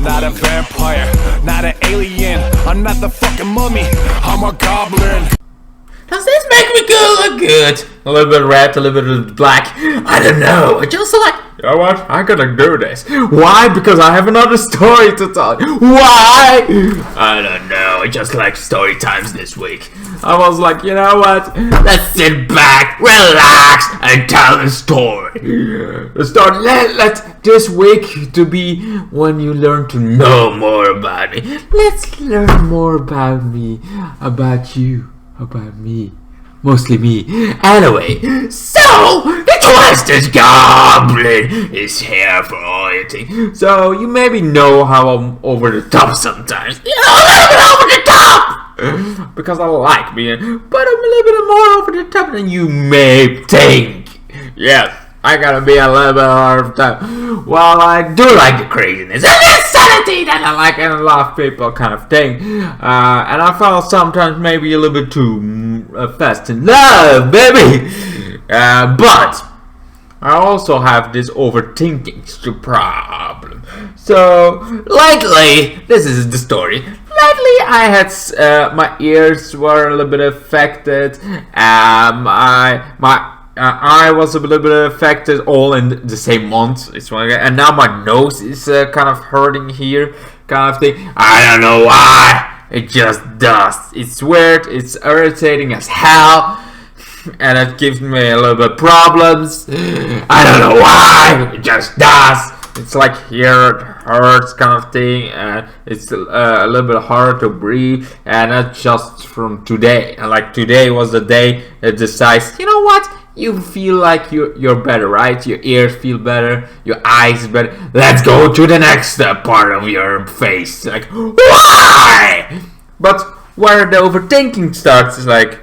not a vampire, not an alien. I'm not the fucking mummy, I'm a goblin. Does this make me look good? A little bit red, a little bit black. I don't know. I just like, you know what? I'm gonna do this. Why? Because I have another story to tell. Why? I don't know. I just like story times this week. I was like, you know what? Let's sit back, relax, and tell the story. The story. Let this week to be when you learn to know more about me. Let's learn more about me, about you. About me. Mostly me. Anyway, so the Twisted Goblin is here for Overthing. So you maybe know how I'm over the top sometimes. You know, a little bit over the top! Because I like being, but I'm a little bit more over the top than you may think. Yes, I gotta be a little bit over the top. Well, I do like the craziness and the insanity that I like in a lot of people kind of thing. And I felt sometimes maybe a little bit too fast in love, baby. But I also have this overthinking problem. So lately, this is the story. Lately, I had my ears were a little bit affected. I was a little bit affected all in the same month. And now my nose is kind of hurting here, kind of thing. I don't know why. It just does. It's weird. It's irritating as hell. And it gives me a little bit problems. I don't know why. It just does. It's like here it hurts kind of thing. And it's a little bit harder to breathe. And that's just from today. And like today was the day it decides, you know what? You feel like you're better, right? Your ears feel better, your eyes better. Let's go to the next part of your face. Like, why? But where the overthinking starts is like,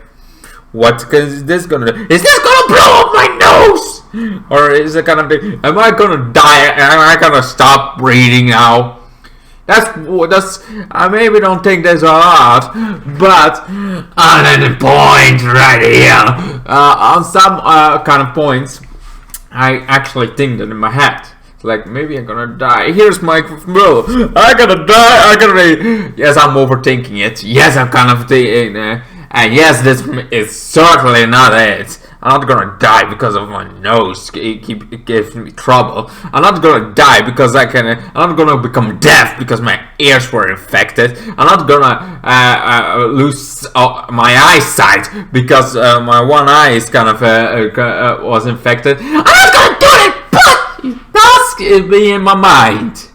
what is this gonna do? Is this gonna blow up my nose? Or is it gonna be, am I gonna die? Am I gonna stop breathing now? That's I maybe don't think there's a lot, but on the point right here, on some kind of points, I actually think that in my head, like maybe I'm gonna die. Here's my bro, I'm gonna die. Yes, I'm overthinking it. Yes, I'm kind of thinking, and yes, this is certainly not it. I'm not gonna die because of my nose. It gives me trouble. I'm not gonna die because I'm not gonna become deaf because my ears were infected. I'm not gonna lose my eyesight because my one eye is kind of was infected. I'm not gonna do it, but it does be in my mind.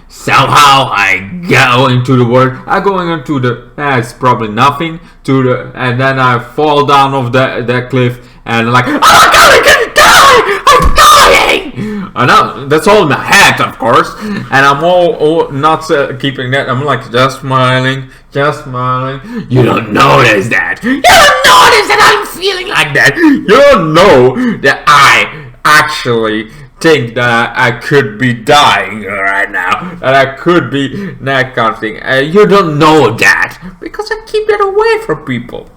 Somehow I go into the word. I go into the. It's probably nothing to the, and then I fall down off that cliff. And like, oh my god, I'm gonna die! I'm dying! I know, that's all in my head, of course. And I'm all not keeping that. I'm like, just smiling. You don't notice that. You don't notice that I'm feeling like that. You don't know that I actually think that I could be dying right now. That I could be that kind of thing. You don't know that. Because I keep it away from people.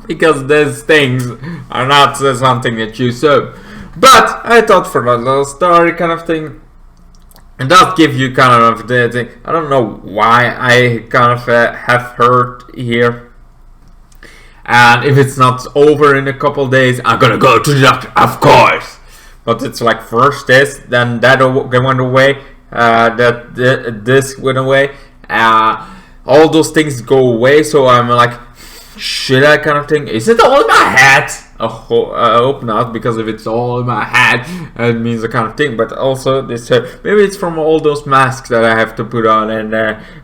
Because these things are not something that you saw. But I thought for that little story kind of thing, it does give you kind of the thing. I don't know why I kind of have hurt here. And if it's not over in a couple days, I'm gonna go to the doctor, of course. But it's like first this, then that went away, this went away. All those things go away, so I'm like, should I kind of thing? Is it all in my head? I hope not, because if it's all in my head, it means a kind of thing. But also this, maybe it's from all those masks that I have to put on, and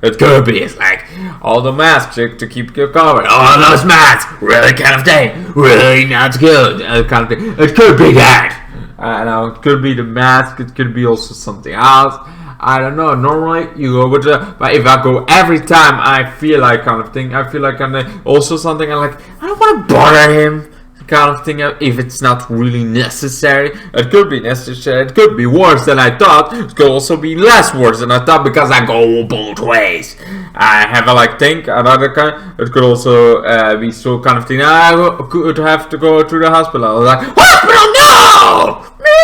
it could be. It's like all the masks to keep you covered. All those masks, really kind of thing, really not good, kind of thing. It could be that. I know it could be the mask. It could be also something else. I don't know. Normally you go with but if I go every time I feel like kind of thing, I feel like I'm also something. I'm like, I don't want to bother him, kind of thing. If it's not really necessary, it could be necessary. It could be worse than I thought. It could also be less worse than I thought because I go both ways. I have a think another kind. It could also be so kind of thing. I could have to go to the hospital. I was like, hospital, no, no.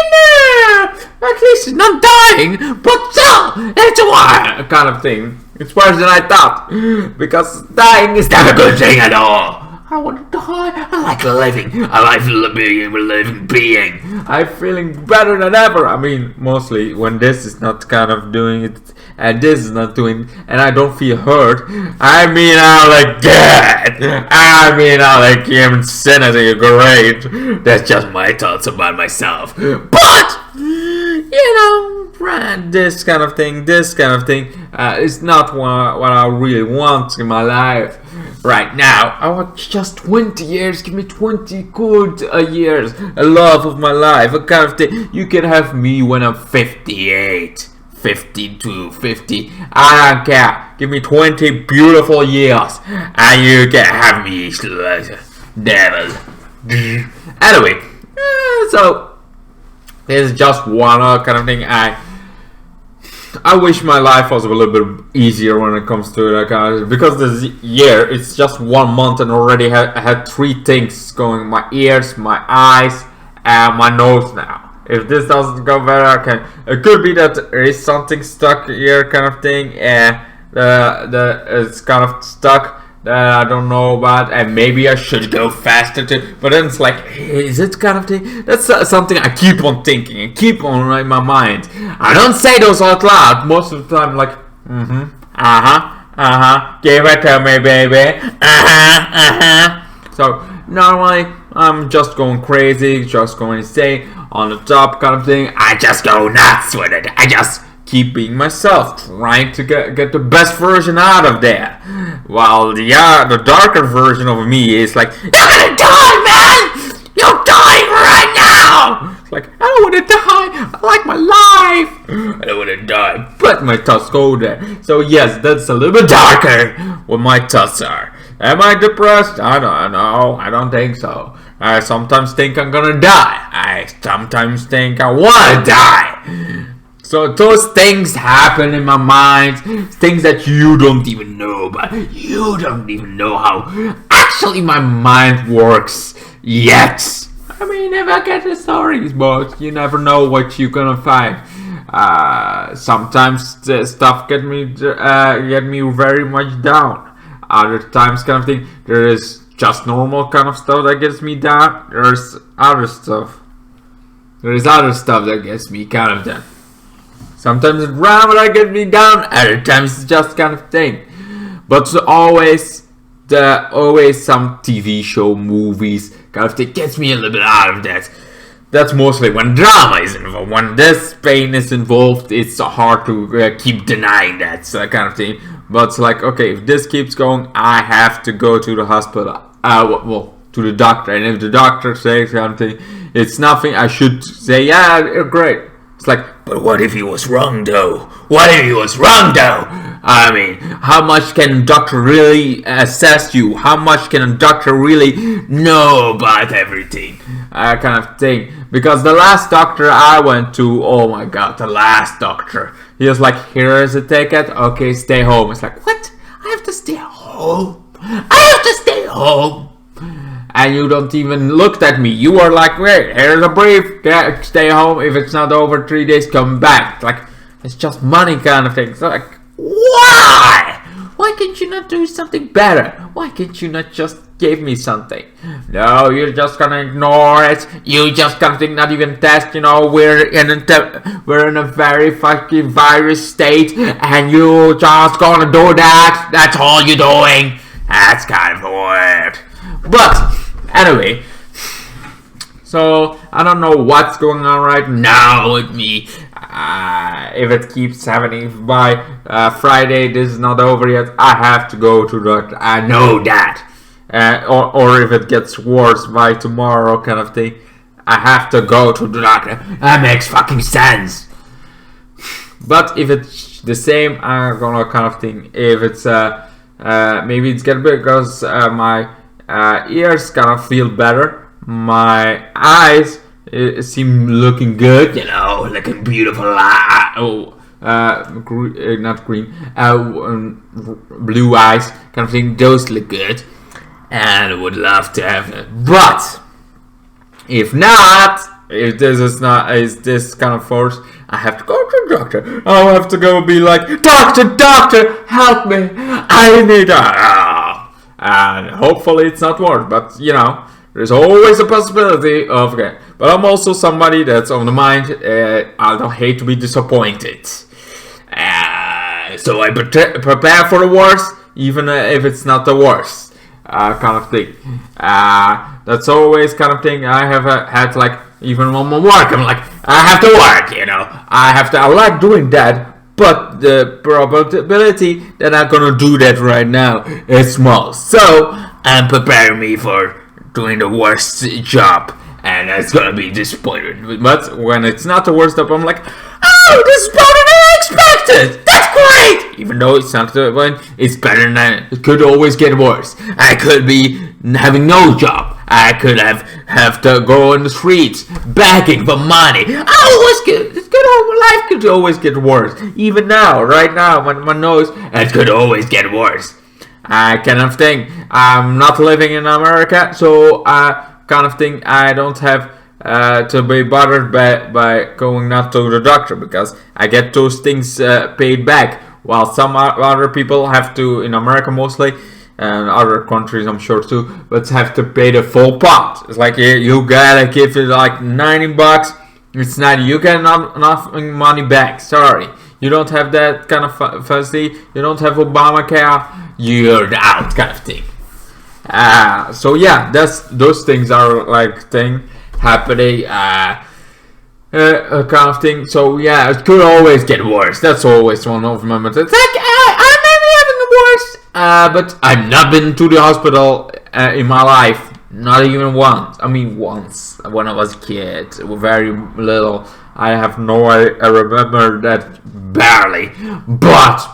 at least it's not dying, but still, it's a kind of thing. It's worse than I thought, because dying is not a good thing at all. I want to die. I like living. I like being a living being. I'm feeling better than ever. I mean, mostly when this is not kind of doing it, and this is not doing it, and I don't feel hurt. I mean, I look good. I mean, I look insanity great. That's just my thoughts about myself. But, this kind of thing is not what I really want in my life. Right now, I want just 20 years. Give me 20 good years. A love of my life. A kind of thing. You can have me when I'm 58, 52, 50. I don't care. Give me 20 beautiful years, and you can have me, devil. Anyway, so this is just one kind of thing. I wish my life was a little bit easier when it comes to that kind of, because this year it's just 1 month and already had 3 things going: my ears, my eyes, and my nose now. If this doesn't go better, it could be that there is something stuck here kind of thing, and it's kind of stuck. I don't know about, and maybe I should go faster too. But then it's like, is it kind of thing? That's something I keep on thinking and keep on in my mind. I don't say those out loud. Most of the time, like, give it to me, baby. So normally I'm just going crazy, just going insane on the top kind of thing. I just go nuts with it. I just keep being myself, trying to get the best version out of there. While the darker version of me is like, you're gonna die, man! You're dying right now! It's like, I don't want to die. I like my life. I don't want to die, but my thoughts go there. So yes, that's a little bit darker what my thoughts are. Am I depressed? I don't know. I don't think so. I sometimes think I'm gonna die. I sometimes think I wanna die. So those things happen in my mind, things that you don't even know about. You don't even know how actually my mind works yet. I mean, if I get the stories, but you never know what you're gonna find. Sometimes the stuff get me very much down. Other times, kind of thing, there is just normal kind of stuff that gets me down. There's other stuff. There is other stuff that gets me kind of down. Sometimes it's drama that gets me down, other times it's just kind of thing. But always some TV show, movies, kind of thing gets me a little bit out of that. That's mostly when drama is involved. When this pain is involved, it's hard to keep denying that kind of thing. But it's like, okay, if this keeps going, I have to go to the hospital. To the doctor. And if the doctor says something, it's nothing, I should say, yeah, you're great. It's like, but what if he was wrong though? What if he was wrong though? I mean, how much can a doctor really assess you? How much can a doctor really know about everything? Kind of thing. Because the last doctor I went to, oh my god, the last doctor. He was like, here is a ticket, okay, stay home. It's like, what? I have to stay home? I have to stay home? And you don't even look at me. You are like, wait, here's a brief. Stay home. If it's not over 3 days, come back. Like, it's just money kind of thing. So like, why? Why can't you not do something better? Why can't you not just give me something? No, you're just gonna ignore it. You just gonna not even test. We're in a very fucking virus state, and you just gonna do that. That's all you're doing. That's kind of weird. But anyway, so I don't know what's going on right now with me. If it keeps happening by Friday, this is not over yet. I have to go to the doctor. I know that. Or if it gets worse by tomorrow, kind of thing, I have to go to the doctor. That makes fucking sense. But if it's the same, I'm gonna kind of think. If it's maybe it's getting better because my ears kind of feel better. My eyes seem looking good, looking beautiful. Not green, blue eyes, kind of thing. Those look good, and I would love to have it. But if not, if this is this kind of force, I have to go to the doctor. I have to go be like, doctor, help me. I need and hopefully it's not worse. But you know, there's always a possibility of okay. But I'm also somebody that's on the mind. I don't hate to be disappointed. So I prepare for the worst, even if it's not the worst. Kind of thing. That's always kind of thing I have had, like, even when I work, I'm like, I have to work, you know. I like doing that, but the probability that I'm gonna do that right now is small. So, I'm preparing me for doing the worst job, and it's gonna be disappointing. But when it's not the worst job, I'm like, oh, this is better than I expected! That's great! Even though it's not the one, it's better than it could always get worse. I could be having no job. I could have to go on the streets begging for money. Life could always get worse. Even now, right now, my nose, it could always get worse. I kind of think I'm not living in America, so kind of thing I don't have to be bothered by going not to the doctor, because I get those things paid back, while some other people have to, in America mostly, and other countries I'm sure too, but have to pay the full pot. It's like you gotta give it like $90. It's not, you get nothing money back. Sorry, you don't have that kind of facility. You don't have Obamacare. You're out, kind of thing. So yeah, those things are like happening. Kind of thing. So yeah, it could always get worse. That's always one of my methods. It's like I may be having the worst. But I've not been to the hospital in my life. Not even once. I mean, once when I was a kid, very little. I have I remember that barely. But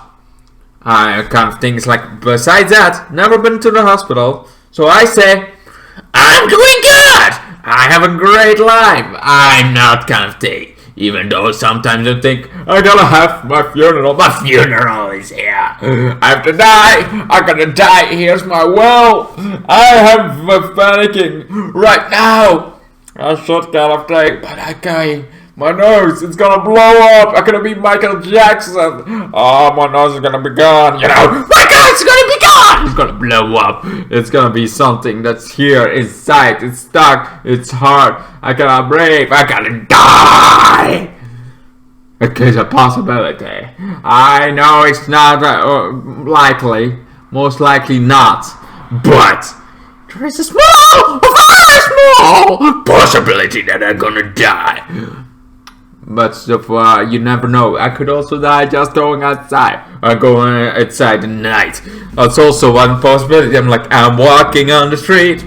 kind of things like, besides that, never been to the hospital. So I say, I'm doing good. I have a great life. I'm not kind of thing. Even though sometimes I think, I gotta have my funeral. My funeral is here. I have to die. I'm gonna die. Here's my will. I have panicking right now. I should kind of think, but I can't. My nose, it's gonna blow up. I'm gonna be Michael Jackson. Oh, my nose is gonna be gone. You know, my God, it's gonna be gone. It's gonna blow up. It's gonna be something that's here inside. It's stuck. It's hard. I cannot breathe. I gotta die. It is a possibility. I know it's not likely. Most likely not. But there is a small, very small possibility that I'm gonna die. But so far, you never know. I could also die just going outside. Or going outside at night. That's also one possibility. I'm walking on the street.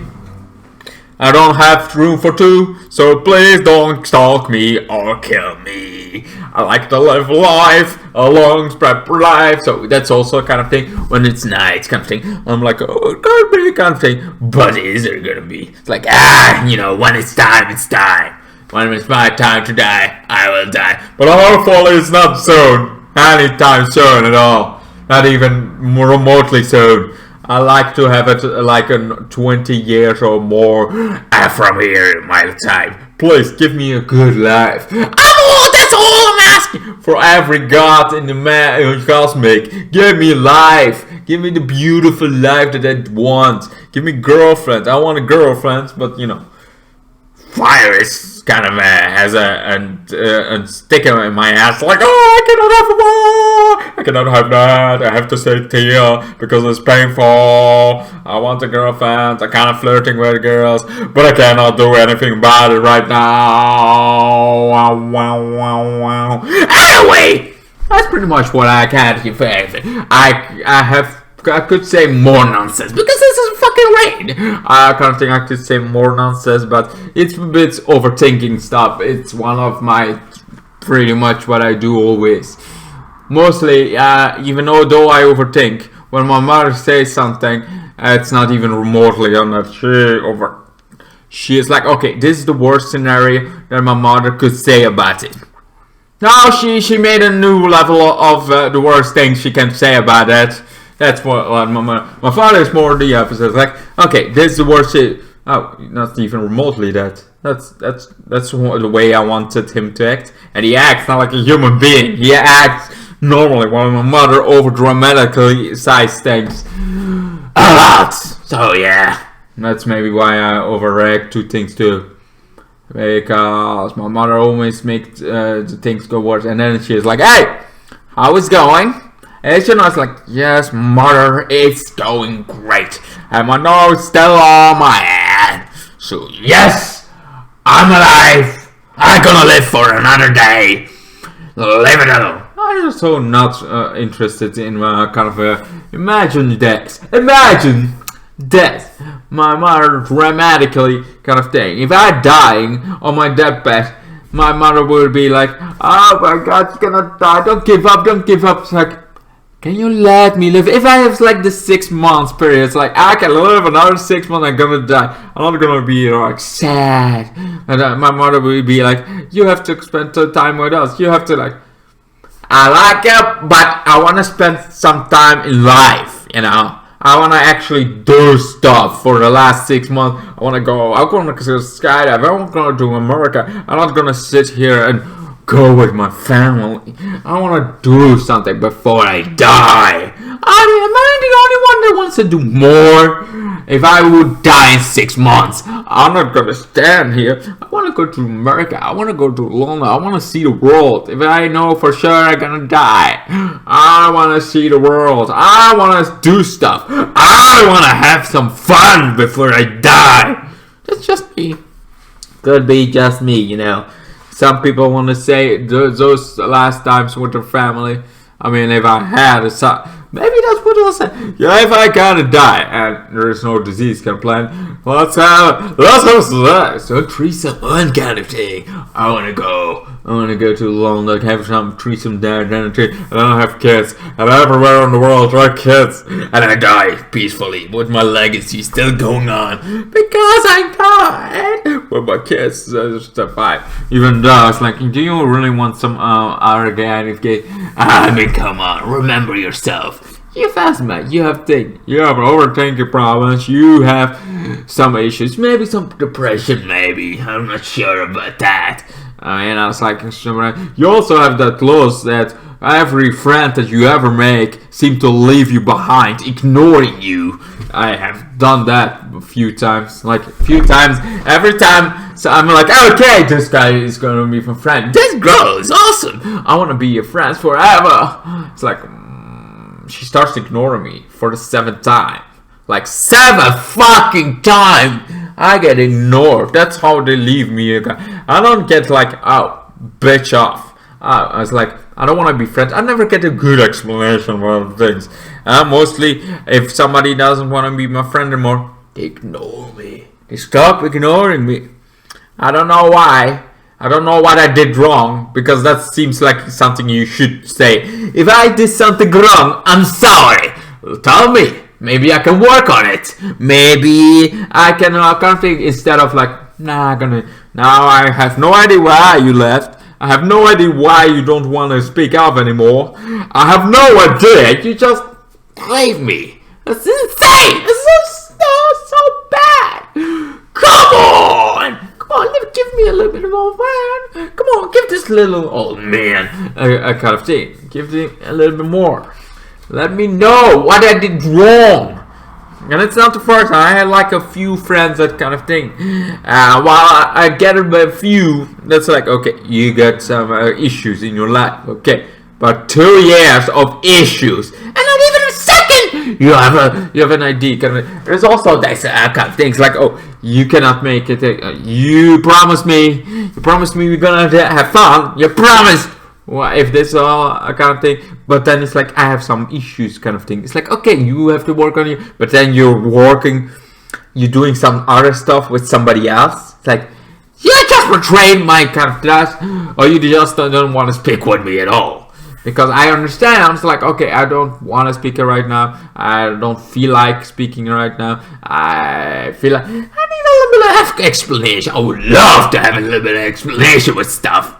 I don't have room for two. So please don't stalk me or kill me. I like to live life. A long, proper life. So that's also a kind of thing. When it's night, kind of thing. I'm like, oh, it could be kind of thing. But is it gonna be? It's like, when it's time, it's time. When it's my time to die, I will die. But hopefully it's not soon. Anytime soon at all. Not even remotely soon. I like to have it like in 20 years or more from here in my time. Please give me a good life. That's all I'm asking. For every god in the cosmic. Give me life. Give me the beautiful life that I want. Give me girlfriends. I want a girlfriend, but you know. Fire is kind of has a sticker in my ass, like, oh, I cannot have that. I have to sit here because it's painful. I want a girlfriend. I'm kind of flirting with girls, but I cannot do anything about it right now. Anyway, that's pretty much what I can give for anything. I could say more nonsense because this is fucking rain. I kind of think I could say more nonsense, but it's a bit overthinking stuff. It's one of my pretty much what I do always. Mostly, even though I overthink, when my mother says something, it's not even remotely on that. She is like, okay, this is the worst scenario that my mother could say about it. Now she made a new level of the worst thing she can say about it. That's what my father is more the opposite. Like, okay, this is the worst Oh, not even remotely that. That's the way I wanted him to act. And he acts not like a human being. He acts normally, while my mother over dramatically says things a lot. So yeah, that's maybe why I overreact to things too. Because my mother always makes the things go worse, and then she's like, "Hey, how is going?" And I was like, "Yes, mother, it's going great, and my nose still on my head. So yes, I'm alive. I'm gonna live for another day. Live it up." I'm also not interested in kind of imagine death. Imagine death. My mother dramatically kind of thing. If I'm dying on my deathbed, my mother would be like, "Oh my God, you're gonna die. Don't give up. Don't give up." It's like, can you let me live? If I have like the 6 months period, it's like I can live another 6 months. I'm gonna die. I'm not gonna be like sad. And my mother would be like, "You have to spend time with us. You have to like." I like it, but I want to spend some time in life, you know. I want to actually do stuff for the last 6 months. I want to go skydive. I'm going to America. I'm not going to sit here and go with my family. I want to do something before I die. I mean, am I the only one that wants to do more? If I would die in 6 months, I'm not going to stand here. I want to go to America. I want to go to London. I want to see the world. If I know for sure I'm going to die, I want to see the world. I want to do stuff. I want to have some fun before I die. That's just me. Could be just me, you know. Some people want to say those last times with their family. I mean, if I had a son, maybe that's what I'll say. Yeah, if I gotta die and there is no disease can plan, let's have so threesome kind of thing. I wanna go to London, have some threesome there, then I don't have kids, and everywhere in the world there are kids, and I die peacefully with my legacy still going on because I died with my kids survive. Even though it's like, do you really want some other guy? I mean, come on, remember yourself. You're fast, man. You have overthinking problems. You have some issues. Maybe some depression, maybe. I'm not sure about that. And I was like, you also have that loss that every friend that you ever make seem to leave you behind, ignoring you. I have done that a few times. Every time. So I'm like, okay, this guy is going to be my friend. This girl is awesome. I want to be your friend forever. It's like, she starts ignoring me for the 7th time. Like 7 fucking time I get ignored. That's how they leave me. I don't get like, oh, bitch off. I was like, I don't want to be friends. I never get a good explanation for things. Mostly, if somebody doesn't want to be my friend anymore, they ignore me. They stop ignoring me. I don't know why. I don't know what I did wrong, because that seems like something you should say. If I did something wrong, I'm sorry. Tell me. Maybe I can work on it. Maybe I can think instead of like, now I have no idea why you left. I have no idea why you don't want to speak up anymore. I have no idea. You just leave me. That's insane. It's so bad. Come on. Come on, give me a little bit of old man. Come on, give this little old man a kind of thing. Give him a little bit more. Let me know what I did wrong. And it's not the first time. I had like a few friends, that kind of thing. While I get a few, that's like, okay, you got some issues in your life. Okay, but 2 years of issues, and not even a second. You have an idea. There's also this kind of things like, oh, you cannot make it. You promised me we're gonna have fun. You promised. Well, if this all a kind of thing, but then it's like I have some issues, kind of thing. It's like, okay, you have to work on it, but then you're doing some other stuff with somebody else. It's like, you just betrayed my kind of trust, or you just don't want to speak with me at all. Because I understand, I'm just like, okay, I don't want to speak right now. I don't feel like speaking right now. I feel like I need a little bit of explanation. I would love to have a little bit of explanation with stuff.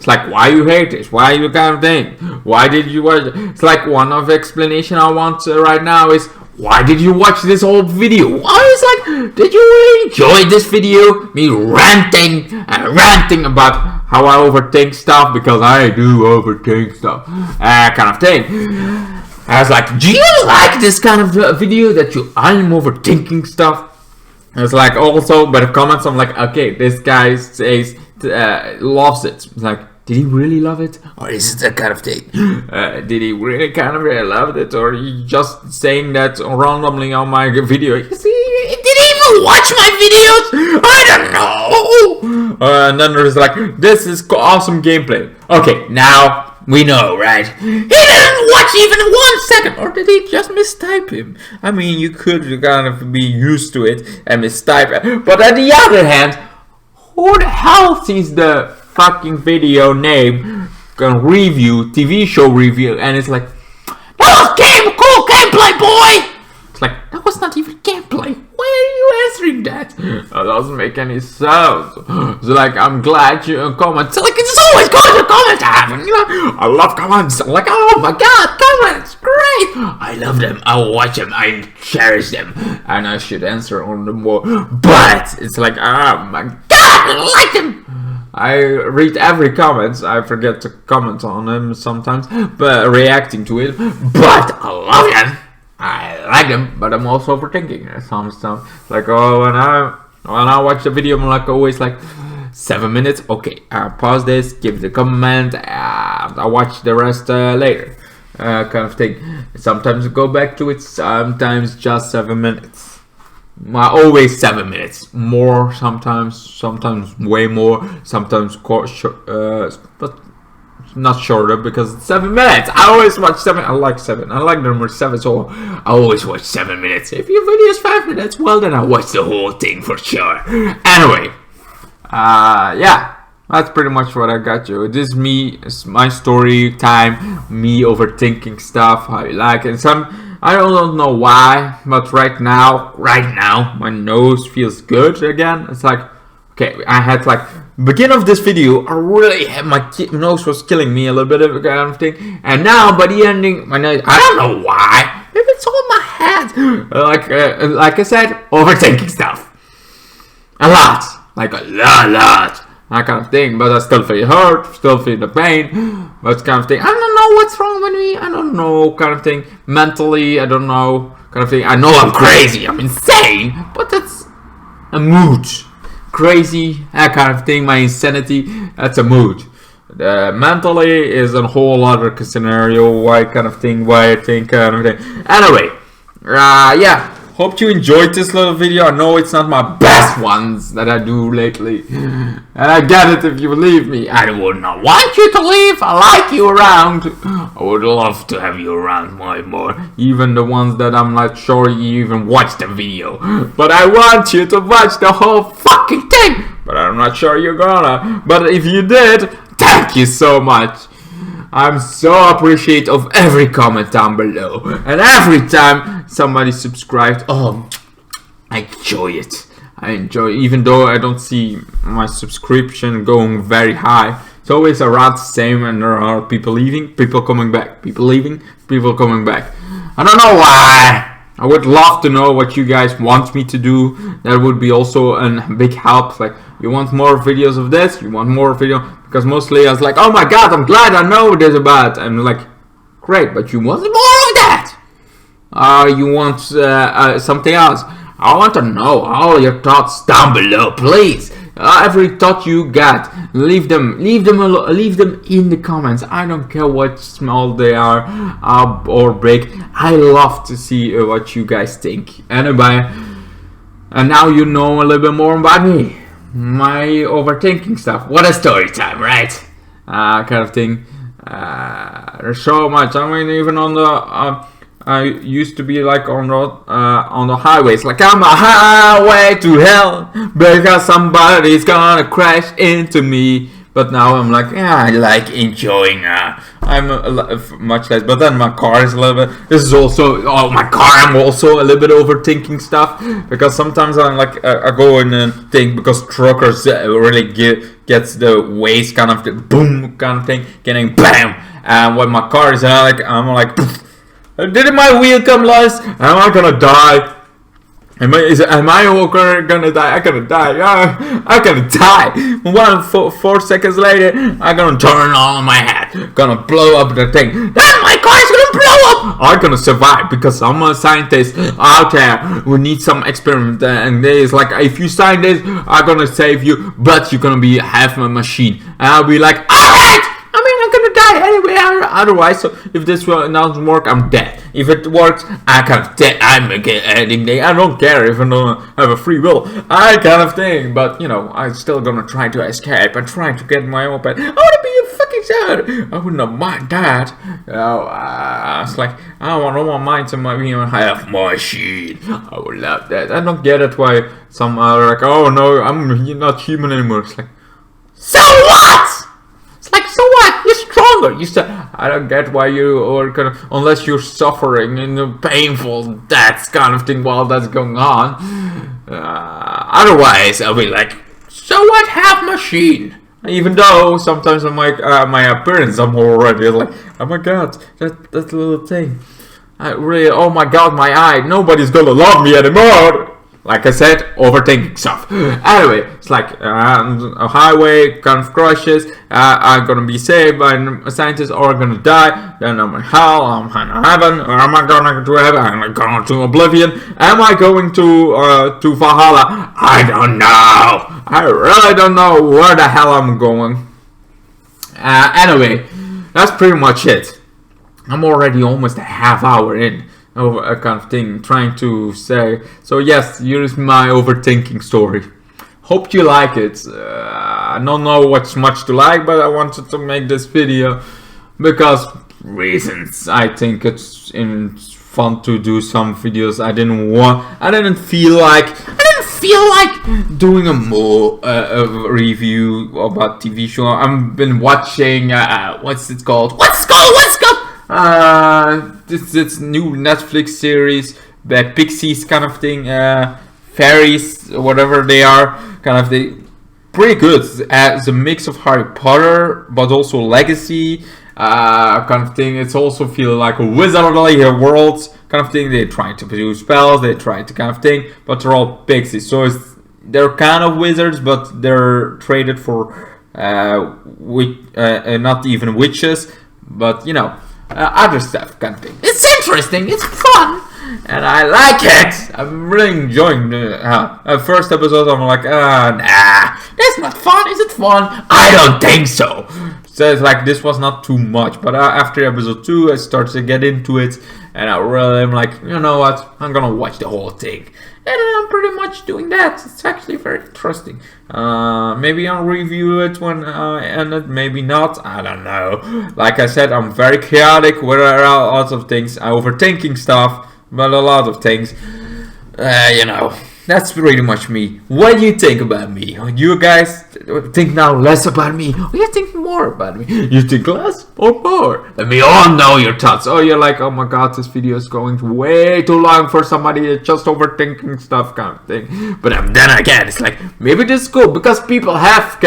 It's like, why you hate this? Why you kind of thing? Why did you watch it? It's like one of the explanation I want right now is, why did you watch this whole video? Why is like, did you really enjoy this video? Me ranting and ranting about how I overthink stuff, because I do overthink stuff, kind of thing. I was like, do you like this kind of video that I'm overthinking stuff? It's like, also by the comments I'm like, okay, this guy says loves it. It's like, did he really love it, or is it that kind of thing? Did he really kind of really love it, or he just saying that randomly on my video? You see, did he even watch my videos? I don't know. And then there's like, this is awesome gameplay. Okay, now we know, right? He didn't watch even 1 second, or did he just mistype him? I mean, you could kind of be used to it and mistype it, but on the other hand, who the hell sees the fucking video name review, TV show review, and it's like, that was cool gameplay, boy! It's like, that was not even gameplay. Why are you answering that? That doesn't make any sense. It's like, I'm glad you comment. It's like, it's always good to comment. I love comments. I'm like, oh my god, comments, great. I love them. I watch them. I cherish them. And I should answer on them more. But it's like, oh my god, I like them. I read every comment. I forget to comment on them sometimes, but reacting to it. But I love them. I like them, but I'm also overthinking some stuff. Like, oh, when I watch the video, I'm like always like 7 minutes. Okay, pause this, give the comment, I'll watch the rest later. Kind of thing. Sometimes go back to it. Sometimes just 7 minutes. Always 7 minutes. More sometimes way more. Sometimes but not shorter, because it's 7 minutes. I always watch 7. I like 7. I like the number 7, so I always watch 7 minutes. If your video is 5 minutes, well then I watch the whole thing for sure. Anyway, yeah, that's pretty much what I got you. This is me, it's my story time, me overthinking stuff. I like it. I don't know why, but right now, my nose feels good again. It's like, okay, I had like, beginning of this video, I really had my nose was killing me a little bit of kind of thing, and now by the ending, my nose, I don't know why, maybe it's all in my head. Like I said, overthinking stuff, a lot, like a lot, that kind of thing. But I still feel hurt, still feel the pain, but kind of thing. I don't know what's wrong with me. I don't know, kind of thing. Mentally, I don't know, kind of thing. I know I'm crazy, I'm insane, but that's a mood. Crazy, that kind of thing, my insanity, that's a mood. Mentally is a whole other scenario, why kind of thing, why I think kind of thing. Anyway, yeah, hope you enjoyed this little video. I know it's not my best ones that I do lately, and I get it if you leave me. I would not want you to leave. I like you around. I would love to have you around more and more. Even the ones that I'm not sure you even watched the video. But I want you to watch the whole fucking thing. But I'm not sure you're gonna. But if you did, thank you so much. I'm so appreciative of every comment down below. And every time somebody subscribed, oh, I enjoy it. I enjoy it. Even though I don't see my subscription going very high. It's always around the same, and there are people leaving, people coming back. People leaving, people coming back. I don't know why. I would love to know what you guys want me to do. That would be also a big help. Like, you want more videos of this? You want more video? Because mostly I was like, oh my god, I'm glad I know this about. I'm like, great, but you want more of that? You want something else? I want to know all your thoughts down below, please. Every thought you got, leave them in the comments. I don't care what small they are or big. I love to see what you guys think. Anyway, and now you know a little bit more about me, my overthinking stuff. What a story time, right? Kind of thing. There's so much. I mean, even on the I used to be like on the highways, like I'm a highway to hell because somebody's gonna crash into me. But now I'm like, yeah, I like enjoying. I'm much less. But then my car is a little bit. This is also my car. I'm also a little bit overthinking stuff because sometimes I'm like I go and think because truckers really gets the waste kind of the boom kind of thing, getting bam. And when my car is I'm like, did my wheel come loose? Am I gonna die? Am I gonna die? I'm gonna die. I'm gonna die. 4 seconds later, I'm gonna turn on my head. Gonna blow up the thing. Then my car's gonna blow up. I'm gonna survive because some scientists out there who need some experiment. And it's like, if you sign this, I'm gonna save you, but you're gonna be half a machine. And I'll be like, alright! I'm gonna die anyway. Otherwise, so if this doesn't work, I'm dead. If it works, I'm I don't care if I don't have a free will. I kind of thing. But I'm still gonna try to escape and try to get my own pet. I wanna be a fucking sad. I would not mind that. It's like I don't mind somebody being a half machine. I would love that. I don't get it why some are like, oh no, I'm not human anymore. It's like, so what? Like, so what? You're stronger. I don't get why you are unless you're suffering in a painful death kind of thing while that's going on. Otherwise, I'll be like, so what? Half machine. Even though sometimes I'm like, my appearance, I'm already like, oh my god, that little thing. Oh my god, my eye. Nobody's gonna love me anymore. Like I said, overthinking stuff. Anyway, it's like a highway kind of crashes. I'm gonna be saved by a scientist, or I'm gonna die. Then I'm in hell. I'm in heaven. Or am I going to heaven? Am I going to oblivion? Am I going to Valhalla? I don't know. I really don't know where the hell I'm going. Anyway, that's pretty much it. I'm already almost a half hour in. Over a kind of thing, trying to say. So yes, here's my overthinking story. Hope you like it. I don't know what's much to like, but I wanted to make this video because reasons. I think it's fun to do some videos. I didn't feel like doing a review about TV show. I've been watching. What's it called? This new Netflix series, the Pixies kind of thing, fairies, whatever they are, kind of pretty good. It's a mix of Harry Potter, but also legacy, kind of thing. It's also feel like a wizardly world kind of thing. They try to do spells, they try to kind of thing, but they're all pixies. So they're kind of wizards, but they're traded for not even witches, but other stuff kind of thing. It's interesting, it's fun, and I like it. I'm really enjoying the first episode. I'm like, nah, that's not fun. Is it fun? I don't think so. So it's like this was not too much, but after episode 2 I started to get into it, and I really am like, you know what, I'm gonna watch the whole thing. And I'm pretty much doing that. It's actually very interesting. Maybe I'll review it when I end it, maybe not. I don't know. Like I said, I'm very chaotic with lots of things. I'm overthinking stuff, but a lot of things. That's pretty much me. What do you think about me? You guys think now less about me, or you think more about me? You think less or more? Let me all know your thoughts. Oh, you're like, oh my god, this video is going way too long for somebody that's just overthinking stuff kind of thing. But then again, it's like, maybe this is cool because people have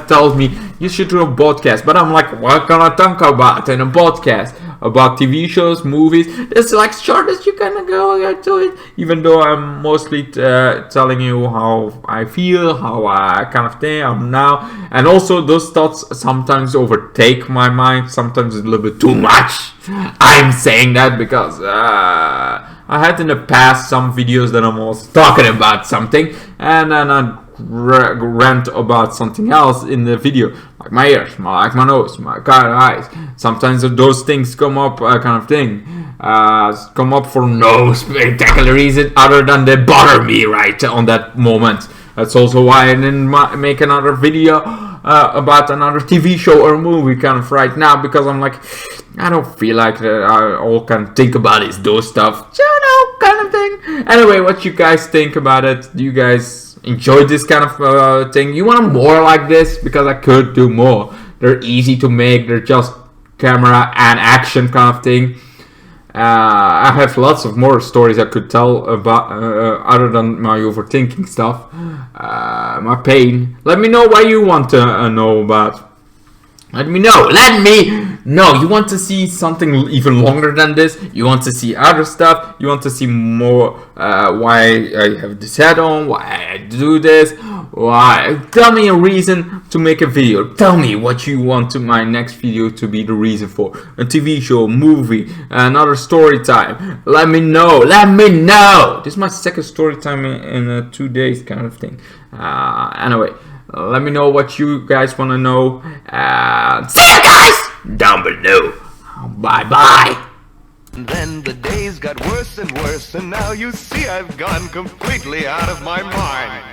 told me you should do a podcast. But I'm like, what can I talk about in a podcast? About TV shows, movies. It's like short as you can go into it. Even though I'm mostly telling you how I feel, how I kind of think I'm now. And also those thoughts sometimes overtake my mind. Sometimes it's a little bit too much. I'm saying that because I had in the past some videos that I'm also talking about something. And then I rant about something else in the video, like my ears, like my nose, my kind of eyes. Sometimes those things come up, kind of thing, come up for no spectacular reason other than they bother me right on that moment. That's also why I didn't make another video about another TV show or movie kind of right now, because I'm like, I don't feel like I all can think about is those stuff, kind of thing. Anyway, what you guys think about it? Do you guys enjoyed this kind of thing, you want more like this, because I could do more. They're easy to make. They're just camera and action kind of thing. I have lots of more stories I could tell about other than my overthinking stuff, my pain. Let me know what you want to know about. Let me know. You want to see something even longer than this? You want to see other stuff? You want to see more why I have this head on? Why I do this? Why? Tell me a reason to make a video. Tell me what you want to my next video to be the reason for. A TV show, movie, another story time. Let me know. This is my second story time in 2 days kind of thing. Anyway. Let me know what you guys want to know. See you guys down below. Bye bye. And then the days got worse and worse, and now you see I've gone completely out of my mind.